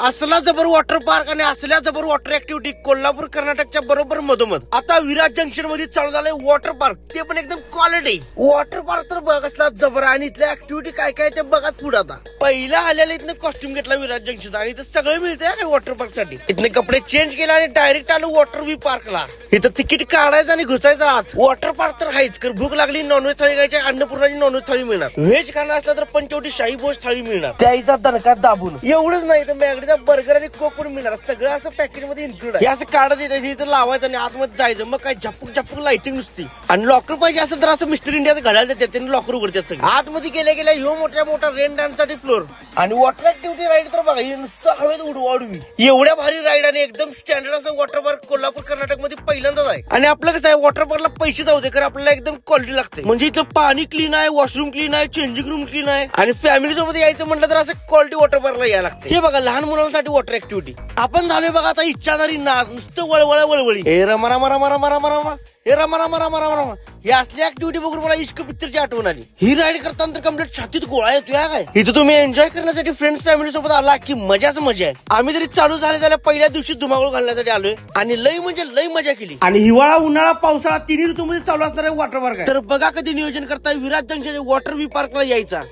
असला जबर water park आणि असल्या जबर वॉटर ऍक्टिव्हिटी कोल्हापूर कर्नाटकच्या बरोबर मधोमध आता विराज जंक्शन मध्ये चालू झालंय वॉटर पार्क. ते पण एकदम क्वालिटी वॉटर पार्क. तर बघ असला जबर आणि इथल्या ऍक्टिव्हिटी काय काय ते बघाच पुढे. आता पहिला आलेला इथनं कॉस्ट्युम घेतला विराज जंक्शन आणि इथं सगळं मिळतंय वॉटर पार्क साठी. इथने कपडे चेंज केले आणि डायरेक्ट आलो वॉटर व्ही पार्कला. इथं तिकीट काढायचं आणि घुसायचं आत. वॉटर पार्क तर आहेच. कर भूक लागली नॉनव्हेज थाळी खायची, अन्नपूर्णाची नॉनव्हेज थाळी मिळणार. व्हेज खाणं असलं तर पंचवटी शाही भोज थाळी मिळणार. त्याचा दणका दाबून एवढंच नाही तर मॅगडीचा बर्गर आणि कोक पण मिळणार. सगळं असं पॅकेज मध्ये इन्क्लूड आहे. असं काढत येतं इथं लावायचं आणि आतमध्ये जायचं. मग काय झपक झपक लाइटिंग नुसती. आणि लॉकर पाहिजे असेल तर असं मिस्टर इंडियाचं घड्याळ देतात, त्यांनी लॉकर उघडतात सगळं. आतमध्ये गेल्या गेल्या ह्यो मोठ्या मोठा रेन डान्स साठी फ्लोर आणि वॉटर ऍक्टिव्हिटी राईड तर बघा हे नुसतं हवेत उडवाडवी. एवढ्या भारी राईड आणि एकदम स्टँडर्ड असं वॉटर पार्क कोल्हापूर कर्नाटक मध्ये पहिल्यांदाच आहे. आणि आपलं कसं आहे वॉटर पार्कला पैसे जाऊ दे कारण आपल्याला एकदम क्वालिटी लागते. म्हणजे इथं पाणी क्लीन आहे, वॉशरूम क्लीन आहे, चेंजिंग रूम क्लीन आहे. आणि फॅमिली सोबत यायचं म्हटलं तर असं क्वालिटी वॉटर पार्कला यायला लागते. हे बघा लहान मुलांसाठी वॉटर ऍक्टिव्हिटी. आपण झालोय बघा आता इच्छाधारी नाच. नुसतं वळवळ वळवळी. हे रमा रमा रमा रमा रमा रमा हे रमा रमा रमा रमा रमा हे असली ऍक्टिव्हिटी बघून मला इश्क पिक्चरची आठवण आली. ही राईड करताना तर कम्प्लीट छातीत गोळा येतोय काय. इथं तुम्ही एन्जॉय करण्यासाठी फ्रेंड्स फॅमिली सोबत आला की मजाच मजा आहे. आम्ही जरी चालू झाले त्याला पहिल्या दिवशी धुमाकूळ घालण्यासाठी आलोय आणि लय म्हणजे लय मजा केली. आणि हिवाळा उन्हाळा पावसाळा तिन्ही ऋतूमध्ये चालू असणारे वॉटर पार्क आहे. तर बघा कधी नियोजन करताय विराज जंक्शन वॉटर व्ही पार्कला यायचा.